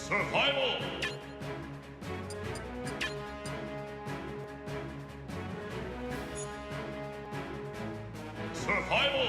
Survival! Survival!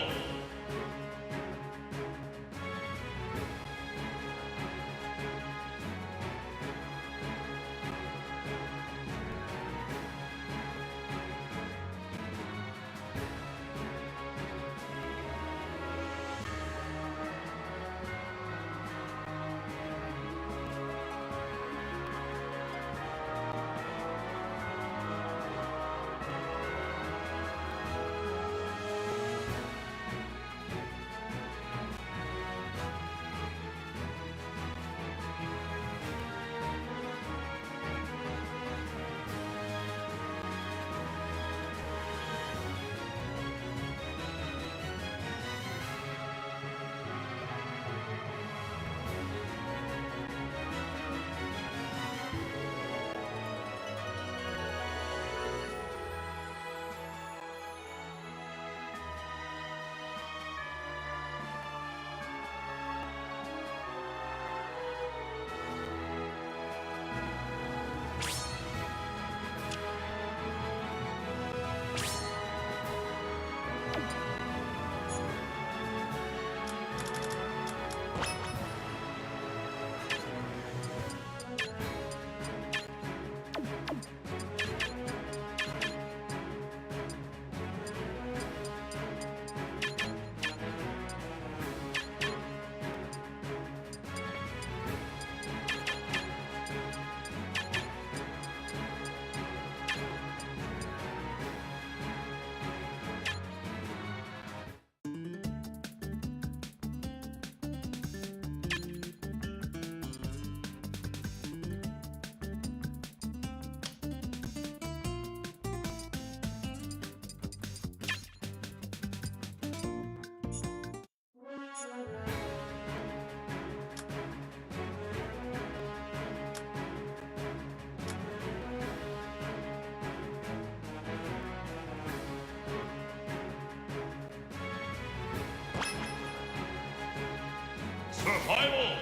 Survival!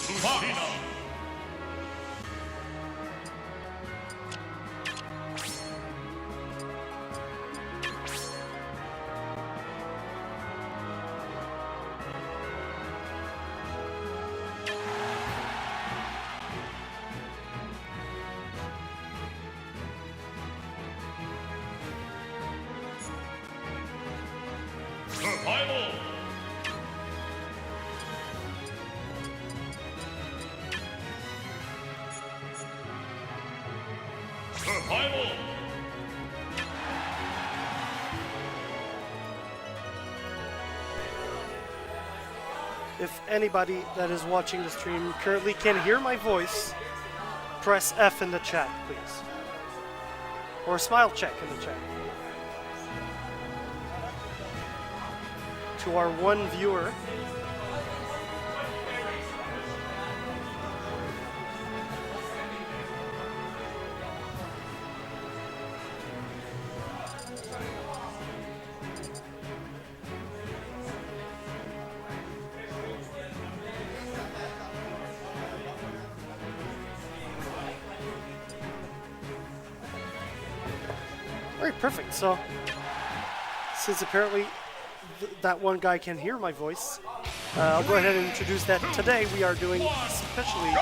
Susina! Survival! Survival! If anybody that is watching the stream currently can hear my voice, press F in the chat, please. Or smile check in the chat. To our one viewer. Alright, perfect. So, since apparently that one guy can hear my voice, I'll go ahead and introduce that. Today we are doing especially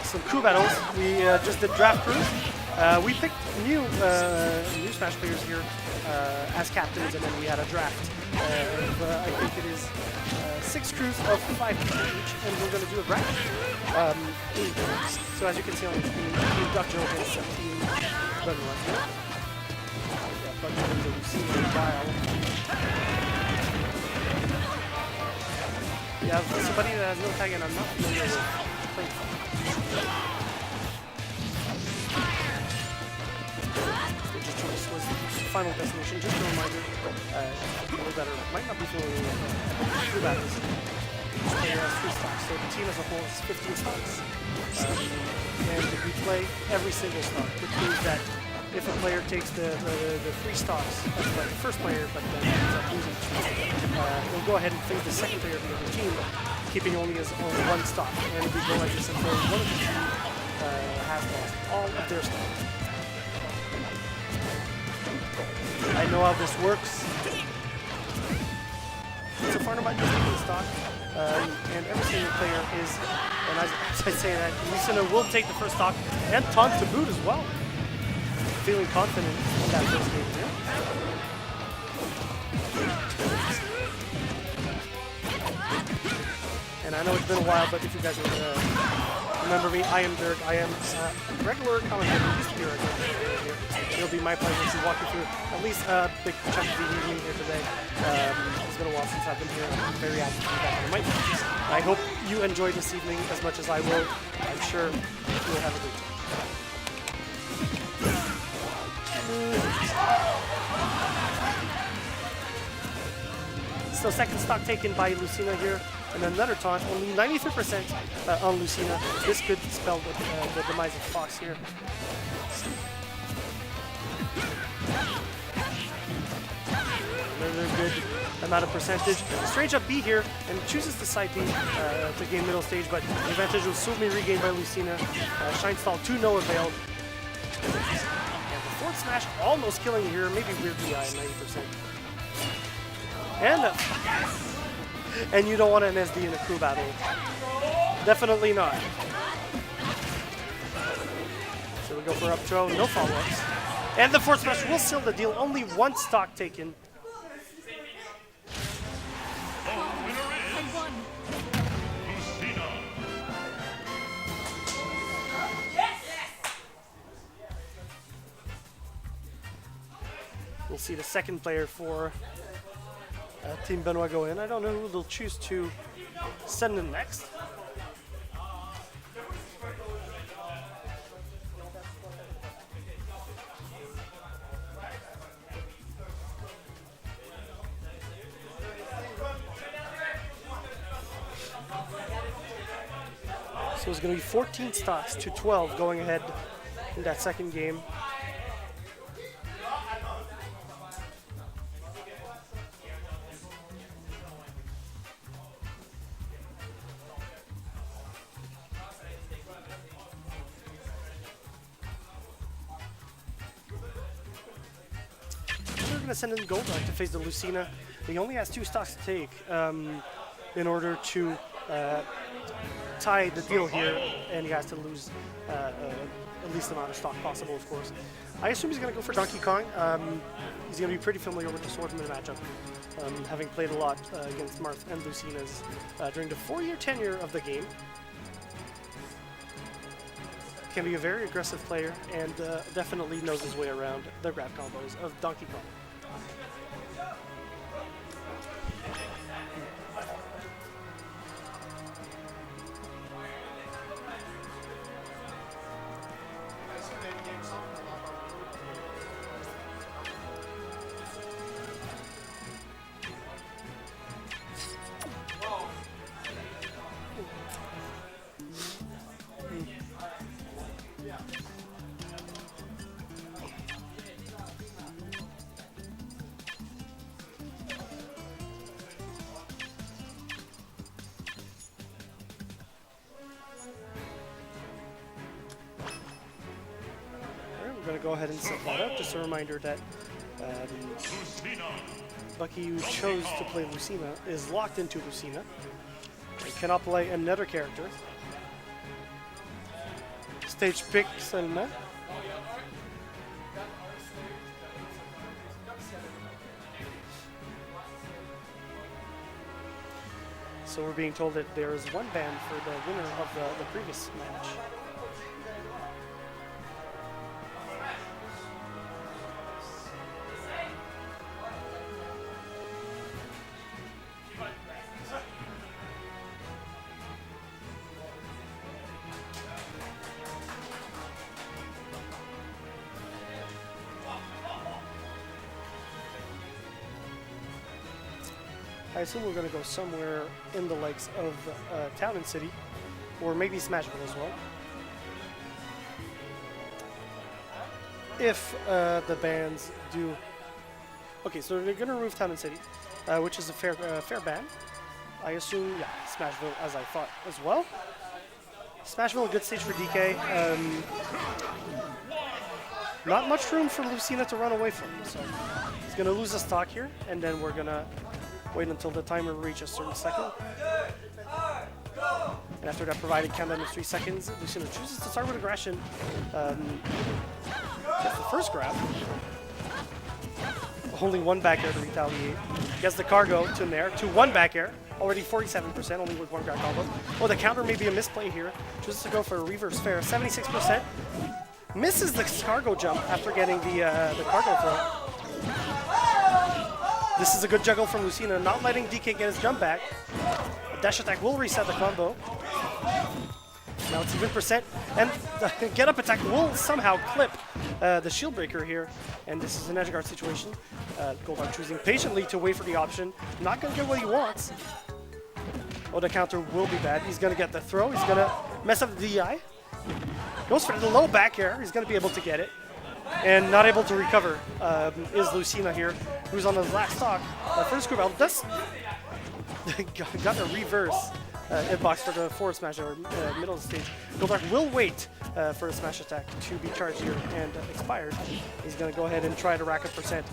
some crew battles. We just did draft crews. We picked new Smash players here as captains, and then we had a draft. I think it is 6 crews of 5 people each, and we're going to do a draft. So as you can see on the screen, Team DuffJo against Team Benoit. Benoit that we've seen in a while. We have somebody that has no tag, and I'm not familiar with playing. Which choice was the final destination. Just a reminder, people that might not be familiar with crew battles. Each player has 3 stocks, so the team as a whole is 15 stocks. And we play every single stock, which means that if a player takes the free stocks of the first player, but then ends up losing two, we'll go ahead and fade the second player of the other team, keeping only one stock. And we go like this until one of the team has lost all of their stock. I know how this works. So far, nobody is taking stock, and every single player is, and as I say that, Lucina will take the first stock, and taunt to boot as well. Feeling confident in that first game here. And I know it's been a while, but if you guys remember me, I am Dirk. I am a regular commentator. Used to be a regular commentator here. It'll be my pleasure to walk you through at least a big chunk of the evening here today. It's been a while since I've been here. I'm very happy to be back on the mic. I hope you enjoy this evening as much as I will. I'm sure you'll have a good time. So second stock taken by Lucina here, and another taunt, only 93% on Lucina. This could spell the demise of Fox here. Another good amount of percentage. Strange up B here, and chooses to side B to gain middle stage, but the advantage will soon be regained by Lucina. Shine Stall to no avail. And the forward smash almost killing it here, maybe weird DI at 90%. And you don't want an SD in a crew battle. Definitely not. So we go for up throw, no follow-ups. And the forward smash will seal the deal, only one stock taken. We'll see the second player for Team Benoit go in. I don't know who they'll choose to send in next. So it's going to be 14 stocks to 12 going ahead in that second game. Going to send in Gold to face the Lucina. He only has 2 stocks to take in order to tie the deal here, and he has to lose at least the amount of stock possible, of course. I assume he's going to go for Donkey Kong. He's going to be pretty familiar with the swordsman matchup, having played a lot against Marth and Lucina's during the 4-year tenure of the game. Can be a very aggressive player, and definitely knows his way around the grab combos of Donkey Kong. We're going to go ahead and set that up. Just a reminder that Bucky, who chose to play Lucina, is locked into Lucina and cannot play another character. Stage pick seulement. So we're being told that there is one ban for the winner of the previous match. I assume we're going to go somewhere in the likes of Town and City, or maybe Smashville as well. if the bans do. Okay, so they're gonna remove Town and City, which is a fair ban. I assume, yeah, Smashville, as I thought as well. Smashville, a good stage for DK. Not much room for Lucina to run away from, so he's gonna lose a stock here, and then we're gonna wait until the timer reaches a certain second. And after that provided countdown of 3 seconds, Lucina chooses to start with aggression. Gets the first grab. Only one back air to retaliate. Gets the cargo to Nair, to one back air. Already 47%, only with one grab combo. Oh, the counter may be a misplay here. Chooses to go for a reverse fair, 76%. Misses the cargo jump after getting the cargo throw. This is a good juggle from Lucina, not letting DK get his jump back. A dash attack will reset the combo. Now it's even percent, and the get up attack will somehow clip the shield breaker here, and this is an edge guard situation. Goldar choosing patiently to wait for the option. Not gonna get what he wants. Oh, the counter will be bad. He's gonna get the throw. He's gonna mess up the DI. Goes for the low back air. He's gonna be able to get it, and not able to recover is Lucina here, who's on his last stock. First group out. Does got a reverse. Hitbox for the forward smash or middle of the stage. Goldar will wait for a smash attack to be charged here and expired. He's going to go ahead and try to rack up percent.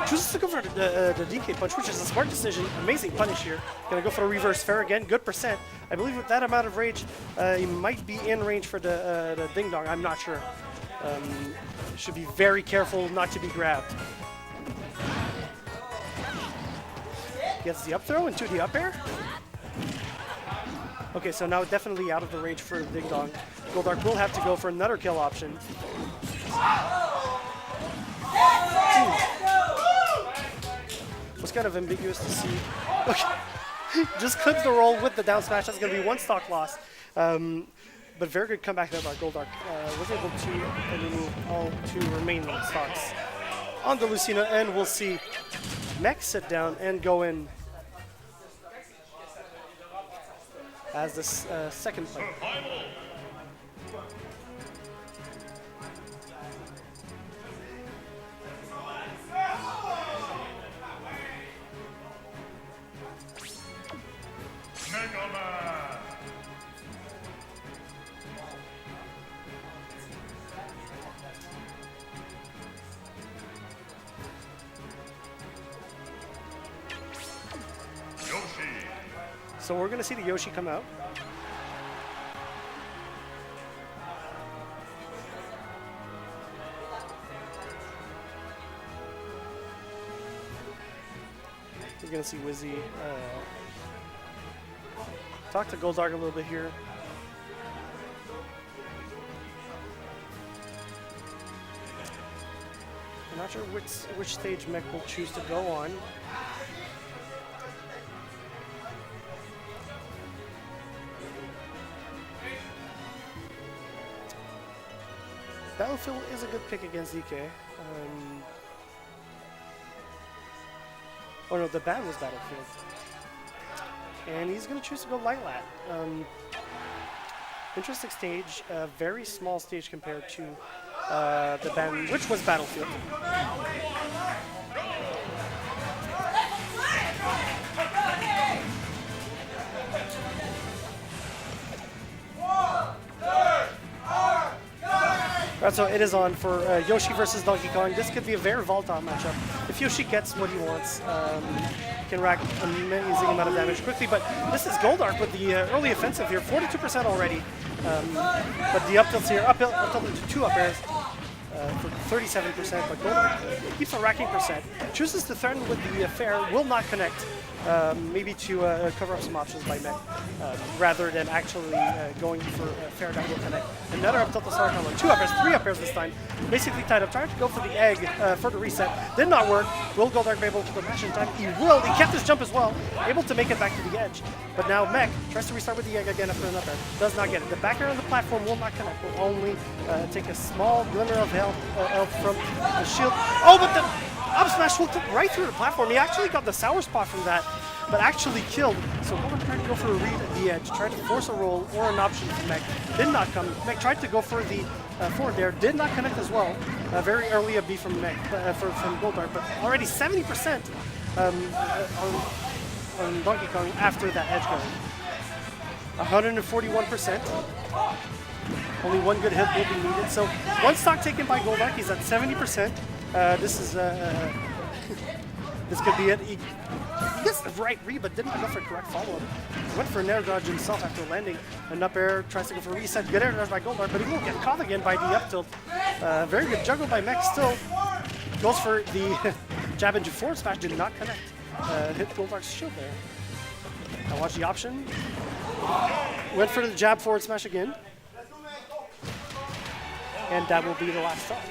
Chooses to go for the DK punch, which is a smart decision. Amazing punish here. Going to go for a reverse fair again. Good percent. I believe with that amount of rage, he might be in range for the ding dong. I'm not sure. Should be very careful not to be grabbed. Gets the up throw into the up air. Okay, so now definitely out of the range for the ding dong. Goldar will have to go for another kill option. Was kind of ambiguous to see. Okay. Just clips the roll with the down smash. That's going to be one stock loss. But very good comeback there by Goldar. Was able to remove all 2 remaining stocks on the Lucina, and we'll see Mech sit down and go in as the second player. So we're going to see the Yoshi come out. We're going to see Wizzy talk to Goldark a little bit here. I'm not sure which stage Mech will choose to go on. Battlefield is a good pick against DK. Oh no, the ban was Battlefield. And he's going to choose to go Light Lat. Interesting stage, a very small stage compared to the ban, which was Battlefield. Right, so it is on for Yoshi versus Donkey Kong. This could be a very volatile matchup. If Yoshi gets what he wants, can rack an amazing amount of damage quickly. But this is Goldark with the early offensive here, 42% already. But the up tilts here, up tilt into 2 up airs for 37%. But Goldark keeps on racking percent. Chooses to threaten with the fair, will not connect. Maybe to cover up some options by Mech, rather than actually going for a fair that will connect. Another up tilt to start combo, 2 up airs, 3 up airs this time. Basically tied up, trying to go for the egg for the reset. Did not work. Will Goldark be able to go dash in time? He will. He kept his jump as well, able to make it back to the edge. But now Mech tries to restart with the egg again after an up air. Does not get it. The back air on the platform will not connect. Will only take a small glimmer of health from the shield. Oh, but the up smash will right through the platform. He actually got the sour spot from that. but actually killed. So Goldberg tried to go for a read at the edge, tried to force a roll or an option from Mech. Did not come. Mech tried to go for the forward there, did not connect as well. Very early a B from Mech, from Goldberg, but already 70% on Donkey Kong after that edge guard. 141%. Only one good hit will be needed. So one stock taken by Goldberg. He's at 70%. This is this could be it. He gets the right read, but didn't go for a correct follow-up. Went for an air dodge himself after landing an up air. Tries to go for a reset. Good air dodge by Goldberg, but he will get caught again by the up tilt. Very good juggle by Mech. Still goes for the jab into forward smash. Did not connect. Hit Goldberg's shield there. Now watch the option. Went for the jab forward smash again. And that will be the last stock.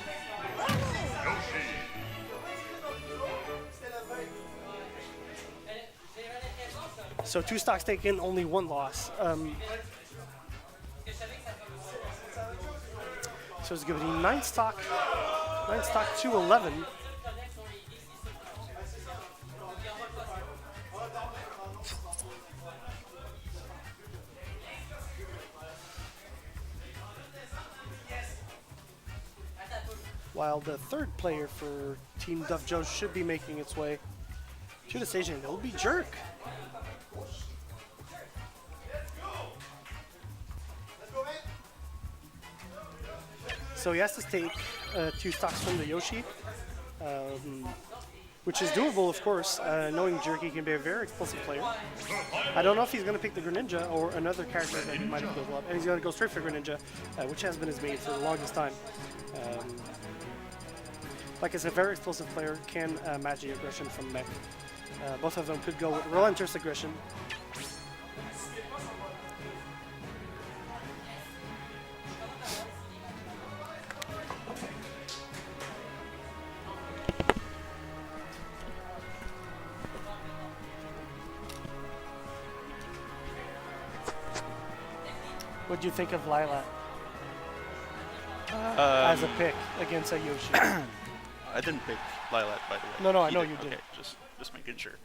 So 2 stocks taken, only 1 loss. So it's going to be 9 stock to 11. While the third player for Team DuffJo should be making its way to the stage, and it'll be Jerk. So he has to take 2 stocks from the Yoshi, which is doable, of course, knowing Jerk, he can be a very explosive player. I don't know if he's going to pick the Greninja or another character that he might have built up, and he's going to go straight for Greninja, which has been his main for the longest time. Like I said, very explosive player, can match the aggression from Mech. Both of them could go with relentless aggression. What do you think of Lilat as a pick against a Yoshi? I didn't pick Lilat, by the way. No, I know you did. Okay, just making sure.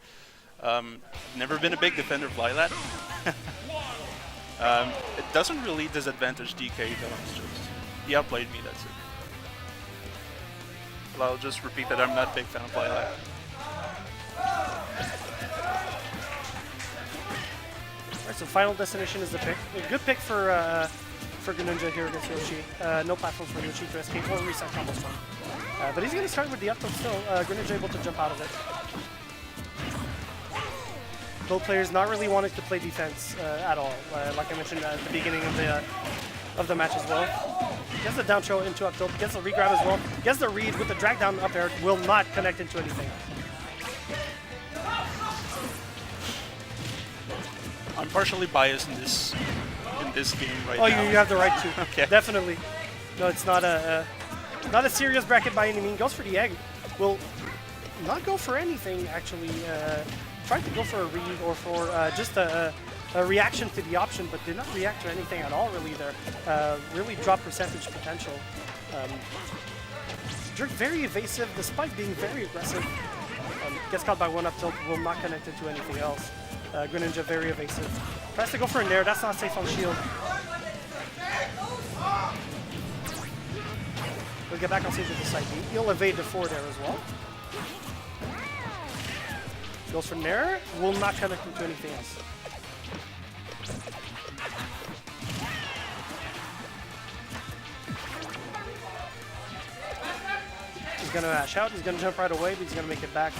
Never been a big defender of Lilat. It doesn't really disadvantage DK though. It's just he outplayed me. That's it. Well, I'll just repeat that I'm not a big fan of Lilat. Alright, so final destination is the pick. A good pick for Greninja here against Yoshi. No platform for Yoshi to escape or reset combos from. But he's going to start with the up tilt still. Greninja able to jump out of it. Both players not really wanting to play defense at all. Like I mentioned at the beginning of the match as well. Gets the down throw into up tilt. Gets the regrab as well. Gets the read with the drag down up air. Will not connect into anything. I'm partially biased in this game right now. Oh, you have the right to. Okay. Definitely. No, it's not a serious bracket by any means. Goes for the egg. Will not go for anything actually. Tried to go for a read or for just a reaction to the option, but did not react to anything at all really there. Really dropped percentage potential. Jerk very evasive despite being very aggressive. Gets caught by one up tilt, will not connect into anything else. Greninja very evasive. Tries to go for a nair, that's not safe on shield. He'll get back on stage with the side B. He'll evade the forward air as well. Goes for nair, will not connect into anything else. He's gonna mash out, he's gonna jump right away, but he's gonna make it back.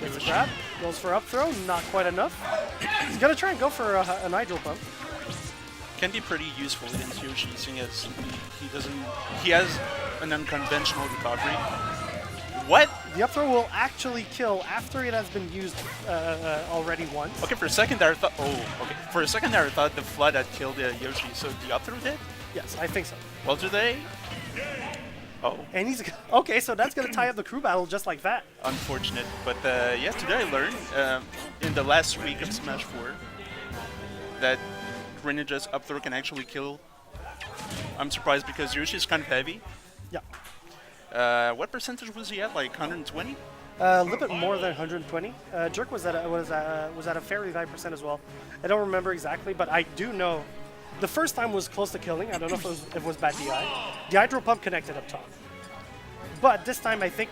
Gets a grab, goes for up throw, not quite enough. He's gonna try and go for an hydro bump. Can be pretty useful against Yoshi, seeing as he has an unconventional recovery. What? The up throw will actually kill after it has been used already once. Okay, for a second there I thought, for a second there I thought the flood had killed Yoshi, so the up throw did? Yes, I think so. Well, do they? Oh. And he's okay, so that's gonna tie up the crew battle just like that. Unfortunate, but yeah, today I learned in the last week of Smash 4 that Greninja's up throw can actually kill. I'm surprised because Yoshi's kind of heavy. Yeah. What percentage was he at? Like 120? A little bit more than 120. Jerk was at a fairly high percent as well. I don't remember exactly, but I do know the first time was close to killing. I don't know if it was bad DI. The hydro pump connected up top, but this time I think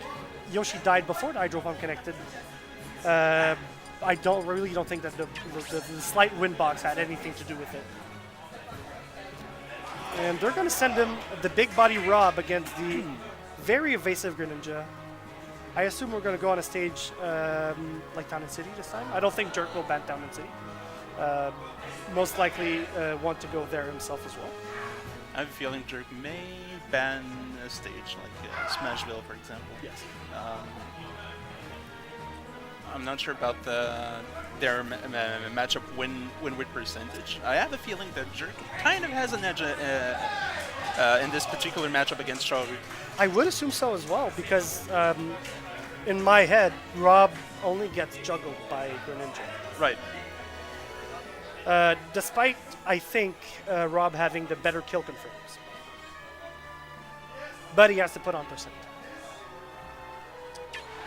Yoshi died before the hydro pump connected. I really don't think that the slight wind box had anything to do with it. And they're going to send him the big body Rob against the very evasive Greninja. I assume we're going to go on a stage like Town and City this time. I don't think Jerk will ban Town and City. Most likely want to go there himself as well. I have a feeling Jerk may ban a stage like Smashville, for example. Yes. I'm not sure about their matchup win-win percentage. I have a feeling that Jerk kind of has an edge in this particular matchup against Charu. I would assume so as well, because in my head, Rob only gets juggled by Greninja. Right. Despite, I think, Rob having the better kill confirms. But he has to put on percent.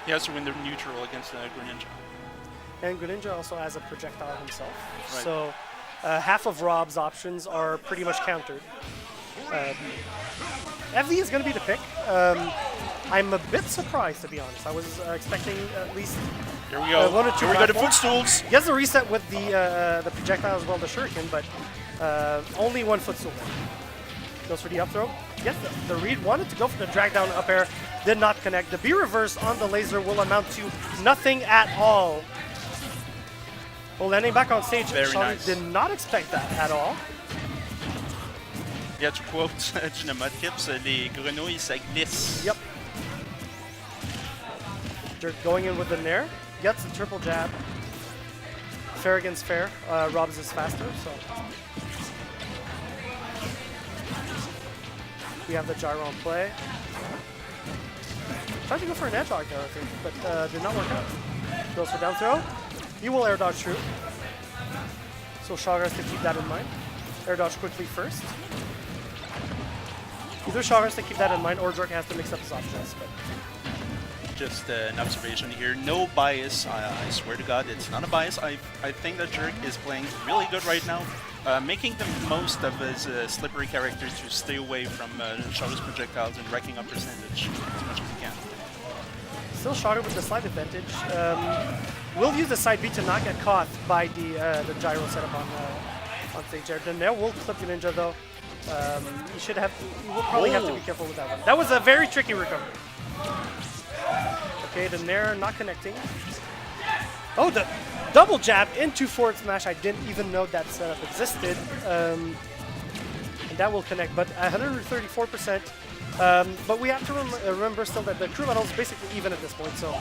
He has to win the neutral against Greninja. And Greninja also has a projectile himself. Right. So half of Rob's options are pretty much countered. FD is going to be the pick. I'm a bit surprised, to be honest. I was expecting at least Here we go. 1 or 2 Here we go to platforms. footstools. He has the reset with the projectile as well, the shuriken, but only 1 footstool. Goes for the up throw. Yes, the read wanted to go for the drag down up air, did not connect. The B reverse on the laser will amount to nothing at all. Well, landing back on stage, Very Sean nice. did not expect that at all. Yeah, to quote Ginamodkips, les grenouilles, ça glisse. Yep. Jerk going in with the nair, gets the triple jab. Fair against fair. Rob's is faster, so. We have the gyro on play. Tried to go for an edge lock there, I think, but did not work out. Goes for down throw. He will air dodge through. So Shaw has to keep that in mind. Air dodge quickly first. Either Shaw has to keep that in mind, or Jerk has to mix up his options. But Just an observation here. No bias. I swear to God, it's not a bias. I think that Jerk is playing really good right now, making the most of his slippery character to stay away from Shadow's projectiles and racking up percentage as much as he can. still Shadow with the slight advantage. Will use the side B to not get caught by the gyro setup on stage there. Then there will clip the ninja though. You will probably have to be careful with that one. That was a very tricky recovery. Okay, the Nair not connecting. Oh, the double jab into forward smash. I didn't even know that setup existed. And that will connect, but 134%. But we have to remember still that the crew battle is basically even at this point, so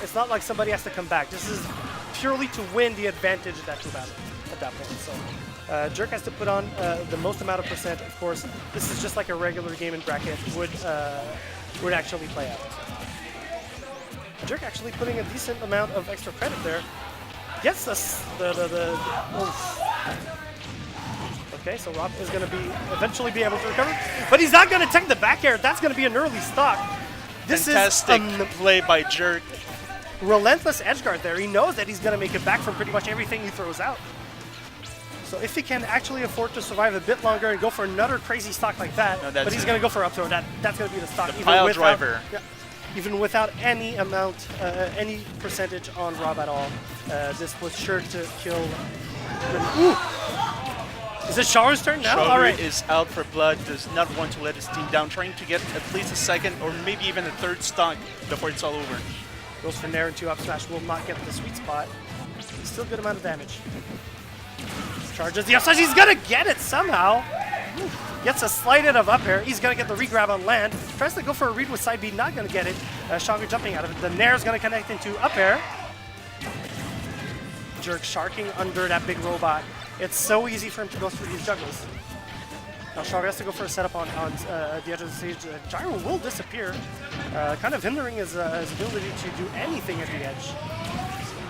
it's not like somebody has to come back. This is purely to win the advantage of that crew battle at that point. So Jerk has to put on the most amount of percent. Of course, this is just like a regular game in bracket would actually play out. Jerk actually putting a decent amount of extra credit there. Gets us Okay, so Rob is going to eventually be able to recover, but he's not going to take the back air. That's going to be an early stock. This Fantastic is play by Jerk. Relentless edge guard there. He knows that he's going to make it back from pretty much everything he throws out. So if he can actually afford to survive a bit longer and go for another crazy stock like that, but he's going to go for up throw. That's going to be the stock. The pile driver. Yeah, even without any amount, any percentage on Rob at all, this was sure to kill. Ooh. Is it Char's turn now? Shaw All right. is out for blood, does not want to let his team down, trying to get at least a second or maybe even a third stock before it's all over. Goes for Nair and 2 up smash, will not get the sweet spot. Still good amount of damage. Charges the up smash, he's gonna get it somehow. Gets a slight hit of up air, he's gonna get the regrab on land. Tries to go for a read with side B, not gonna get it. Shaga jumping out of it. The Nair's gonna connect into up air. Jerk sharking under that big robot. It's so easy for him to go through these juggles. Now Shaga has to go for a setup on the edge of the stage. Gyro will disappear, kind of hindering his ability to do anything at the edge.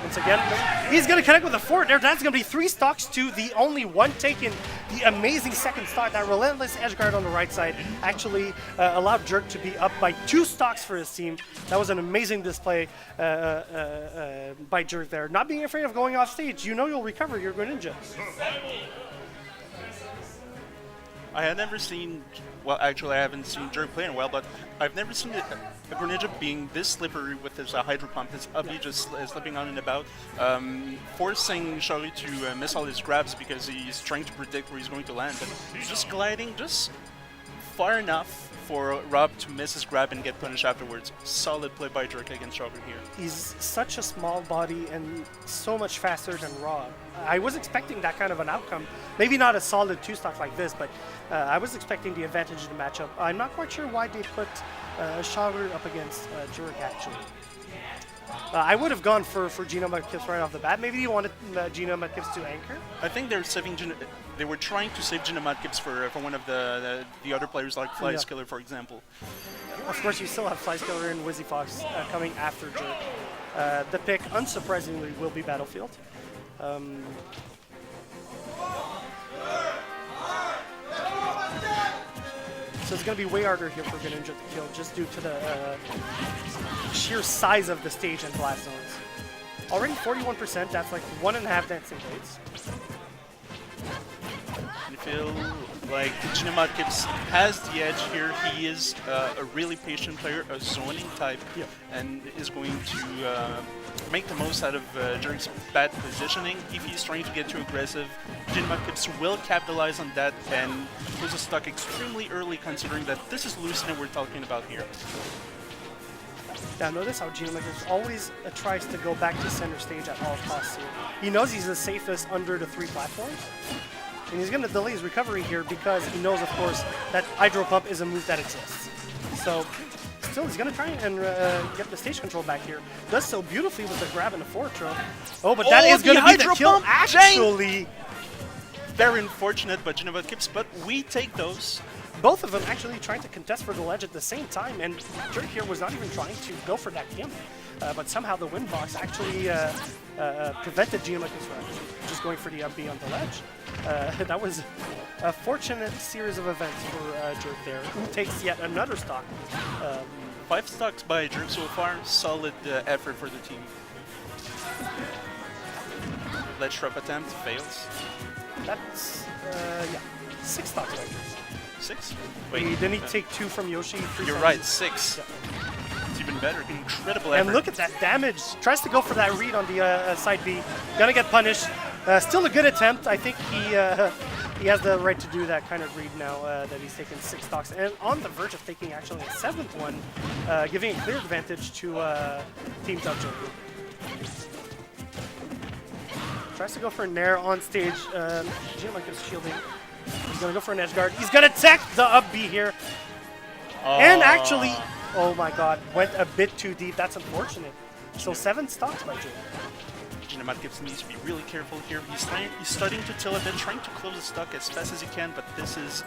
Once again, he's going to connect with a forward there. That's going to be 3 stocks to the only one taken. The amazing second stock. That relentless edge guard on the right side actually allowed Jerk to be up by 2 stocks for his team. That was an amazing display by Jerk there. Not being afraid of going off stage. You know you'll recover your Greninja. I had never seen, well, actually I haven't seen Jerk play in a while, but I've never seen a Greninja being this slippery with his Hydro Pump, his up B just slipping on and about, forcing Charlie to miss all his grabs because he's trying to predict where he's going to land, but he's just gliding just far enough for Rob to miss his grab and get punished afterwards. Solid play by Jerk against Charlie here. He's such a small body and so much faster than Rob. I was expecting that kind of an outcome. Maybe not a solid 2-stock like this, but I was expecting the advantage of the matchup. I'm not quite sure why they put Charlie up against Jerk, actually. I would have gone for Gino Mudkips right off the bat. Maybe you wanted Gino Mudkips to anchor? I think they're saving they were trying to save Gino Mudkips for one of the other players like Flyskiller, for example. Of course, you still have Flyskiller and Wizzy Fox coming after Jerk. The pick, unsurprisingly, will be Battlefield. So it's going to be way harder here for Greninja to kill, just due to the sheer size of the stage and blast zones. Already 41%, that's like 1.5 dancing blades. I feel like Gino Mudkips has the edge here. He is a really patient player, a zoning type, and is going to make the most out of Jerk's bad positioning. If he's trying to get too aggressive, Gino Mudkips will capitalize on that and pose a stock extremely early, considering that this is Lucina we're talking about here. Now notice how Gino Mudkips always tries to go back to center stage at all costs here. He knows he's the safest under the 3 platforms. And he's going to delay his recovery here because he knows, of course, that Hydro Pump is a move that exists. So, still, he's going to try and get the stage control back here. Does so beautifully with the grab and the forward throw. Oh, but that is going to be the kill, actually. Very unfortunate, but Gino Mudkips, but we take those. Both of them actually trying to contest for the ledge at the same time, and Jerk here was not even trying to go for that gimp. But somehow the wind box actually prevented Gino Mudkips from just going for the up B on the ledge. That was a fortunate series of events for Jerk there, who takes yet another stock. 5 stocks by Jerk so far. Solid effort for the team. Ledge drop attempt fails. That's, yeah, 6 stocks by Jerk. 6? Wait, didn't he take 2 from Yoshi? You're right, 6. Yeah. It's even better. Incredible effort. And look at that damage. Tries to go for that read on the side B. Gonna get punished. Still a good attempt. I think he has the right to do that kind of read now that he's taken 6 stocks. And on the verge of taking actually a 7th one, giving a clear advantage to Team DuffJo. Tries to go for a Nair on stage. Gino Mudkips shielding. He's going to go for an edge guard. He's going to tech the up B here. And actually, oh my god, went a bit too deep. That's unfortunate. So 7 stocks by Jerk. Gino Mudkips needs to be really careful here. He's starting to tilt a bit, trying to close the stock as fast as he can, but this is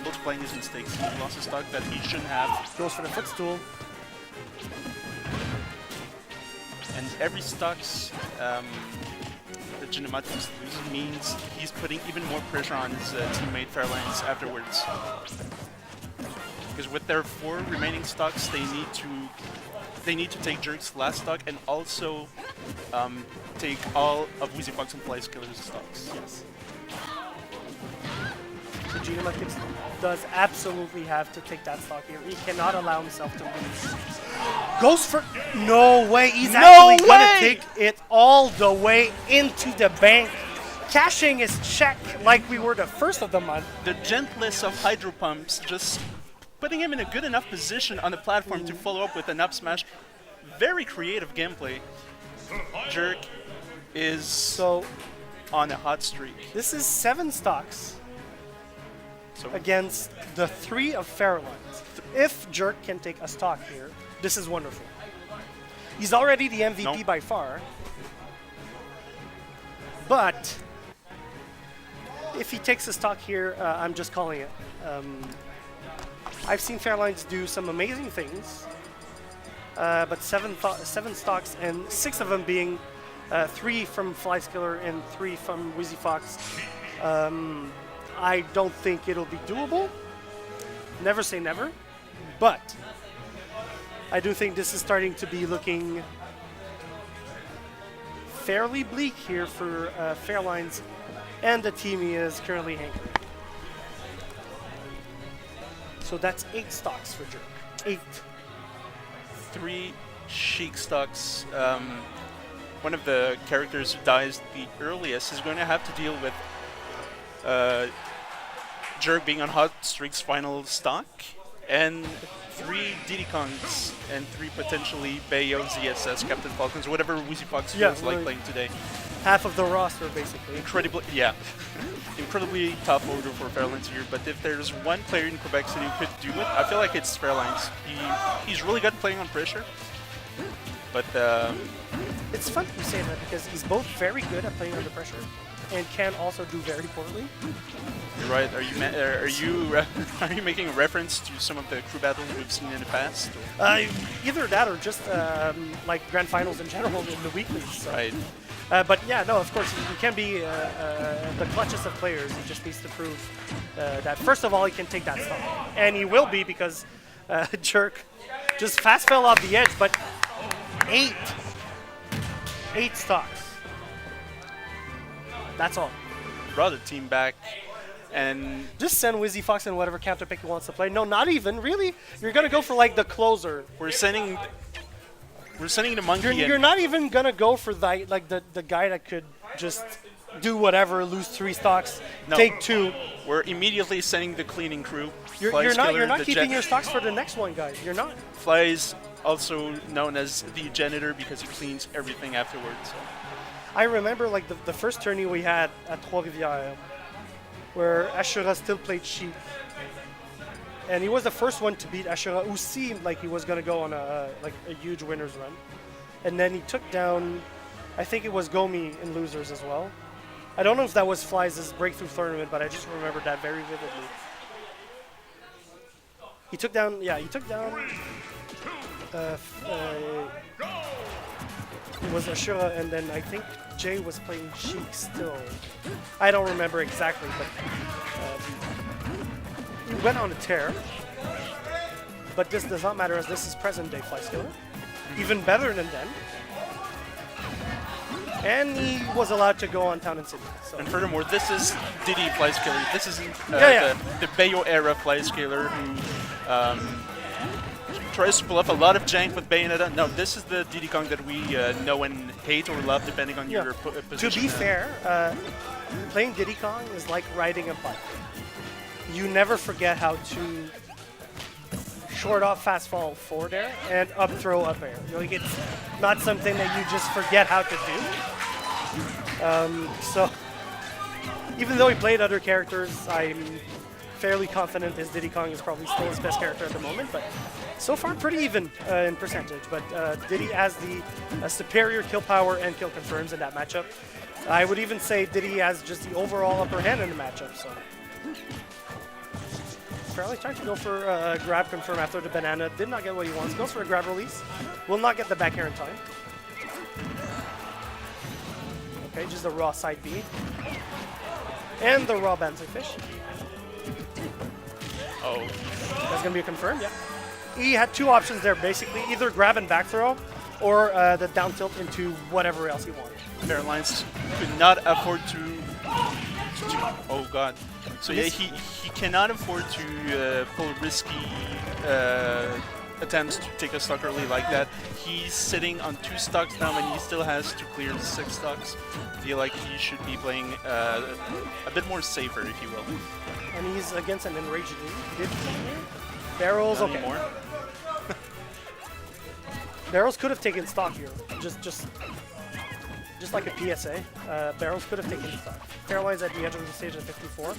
multiplying his mistakes. He lost a stock that he shouldn't have. Goes for the footstool. And every stocks that Gino Mudkips loses means he's putting even more pressure on his teammate Fairlines afterwards. Because with their 4 remaining stocks, they need to take Jerk's last stock and also take all of Wheezy Fox and Flyskiller's stocks. Yes. So Gino Mudkips does absolutely have to take that stock here. He cannot allow himself to lose. Goes for... No way! He's actually going to take it all the way into the bank. Cashing his check like we were the first of the month. The gentlest of Hydro Pumps, just putting him in a good enough position on the platform to follow up with an up smash. Very creative gameplay. Jerk is so on a hot streak. This is 7 stocks against the 3 of Fairlines. If Jerk can take a stock here, this is wonderful. He's already the MVP by far. But if he takes a stock here, I'm just calling it. I've seen Fairlines do some amazing things. but seven stocks, and 6 of them being 3 from Flyskiller and 3 from Wheezy Fox. I don't think it'll be doable. Never say never, but I do think this is starting to be looking fairly bleak here for Fairlines and the team he is currently hankering. So that's 8 stocks for Jerk. 8. 3 Sheik stocks. One of the characters who dies the earliest is going to have to deal with Jerk being on Hot Streak's final stock, and 3 Diddy Kongs and 3 potentially Bayo, ZSS, Captain Falcons, whatever Wheezy Fox feels like playing today. Half of the roster, basically. Incredibly tough order for Fairlines here, but if there's one player in Quebec City who could do it, I feel like it's Fairlines. He's really good at playing on pressure, but it's fun you say that because he's both very good at playing under pressure and can also do very poorly. You're right. Are you making a reference to some of the crew battles we've seen in the past? Either that or just like grand finals in general in the weeklies. So. Right. But yeah, no, of course, he can be the clutchest of players. He just needs to prove that, first of all, he can take that stock. And he will be because Jerk just fast fell off the edge, but 8 stocks. That's all. Brought the team back, and just send Wheezy Fox in whatever counter pick he wants to play. No, not even, really. You're going to go for, like, the closer. We're sending the monkey in. You're not even going to go for the guy that could just do whatever, lose 3 stocks, take 2. We're immediately sending the cleaning crew. You're not keeping your stocks for the next one, guys. You're not. Fly's also known as the janitor because he cleans everything afterwards. So. I remember like the first tourney we had at Trois-Rivières, where Ashura still played Sheik. And he was the first one to beat Ashura, who seemed like he was going to go on a huge winner's run. And then he took down, I think it was Gomi in losers as well. I don't know if that was Fly's breakthrough tournament, but I just remember that very vividly. He took down, it was Ashura, and then I think Jay was playing Sheik still. I don't remember exactly, but he went on a tear. But this does not matter as this is present day Flyskiller. Even better than then. And he was allowed to go on Town and City. So. And furthermore, this is Diddy Flyskiller. This isn't the Bayo era Flyskiller who tries to pull up a lot of jank with Bayonetta. No, this is the Diddy Kong that we know and hate or love depending on your position. To be fair, playing Diddy Kong is like riding a bike. You never forget how to short off fast fall forward air and up throw up air. Like it's not something that you just forget how to do. So even though he played other characters, I'm fairly confident his Diddy Kong is probably still his best character at the moment, but so far pretty even in percentage. But Diddy has the superior kill power and kill confirms in that matchup. I would even say Diddy has just the overall upper hand in the matchup. So Fairly trying to go for a grab confirm after the banana. Did not get what he wants. Goes for a grab release. Will not get the back air in time. Okay, just a raw side B. And the raw Banzai fish. Oh. That's going to be a confirm, yeah. He had 2 options there, basically. Either grab and back throw, or the down tilt into whatever else he wanted. Fairlines could not afford to oh god. So yeah, he cannot afford to pull risky attempts to take a stock early like that. He's sitting on 2 stocks now and he still has to clear 6 stocks. I feel like he should be playing a bit more safer, if you will. And he's against an enraged lead. Barrels, Not okay. anymore. Barrels could have taken stock here. Just like a PSA. Barrels could have taken stock. Fairlines at the edge of the stage at 54.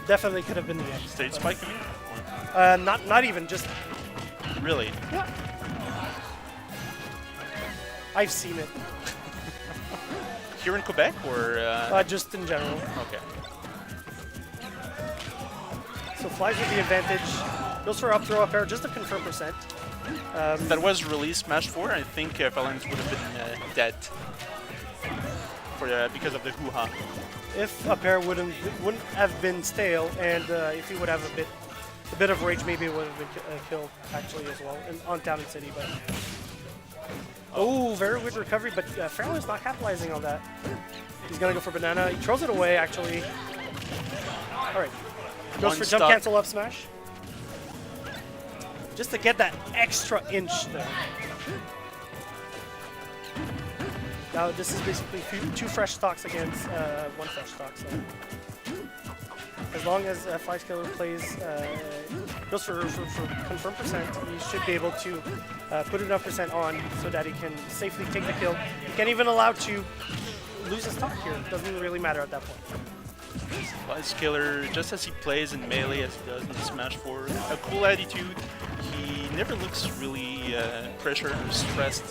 Definitely could have been the edge. Stage spike, you mean? Not even, just... Really? Yeah. I've seen it. Here in Quebec, or...? Just in general. Okay. So Flies with the advantage. Goes for up throw up air, just to confirm percent. That was released Smash 4. I think Valence would have been dead because of the hoo-ha. If a pair wouldn't have been stale, and if he would have a bit of rage, maybe it would have been killed actually as well on Town and City. But oh, very good recovery, but Fairline's not capitalizing on that. He's gonna go for banana. He throws it away actually. All right, goes for jump cancel up smash, just to get that extra inch there. Now this is basically 2 fresh stocks against 1 fresh stock. So as long as Flight Killer plays, goes for confirm percent, he should be able to put enough percent on so that he can safely take the kill. He can't even allow to lose his stock here. It doesn't really matter at that point. Flight Killer, just as he plays in melee as he does in Smash 4, a cool attitude. He never looks really pressured or stressed.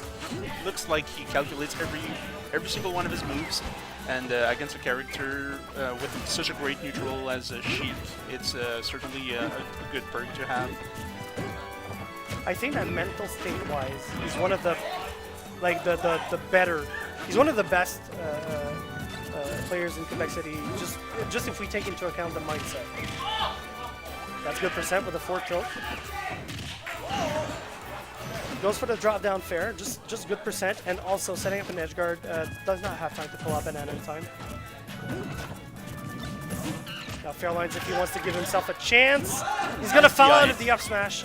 Looks like he calculates every single one of his moves, and against a character with such a great neutral as Sheik, it's certainly a good perk to have. I think that mental state-wise, he's one of the better. He's one of the best players in Quebec City. Just if we take into account the mindset. That's good percent with a 4 tilt. Goes for the drop down fair, just good percent, and also setting up an edge guard. Does not have time to pull out banana in time. Now Fairlines, if he wants to give himself a chance, he's gonna foul out of the up smash.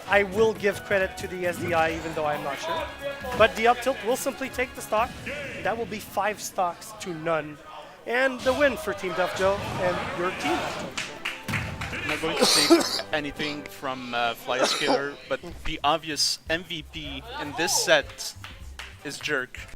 I will give credit to the SDI, even though I'm not sure. But the up tilt will simply take the stock. That will be 5 stocks to none, and the win for Team DuffJo and your team. I'm not going to say anything from Flyscaler, but the obvious MVP in this set is Jerk.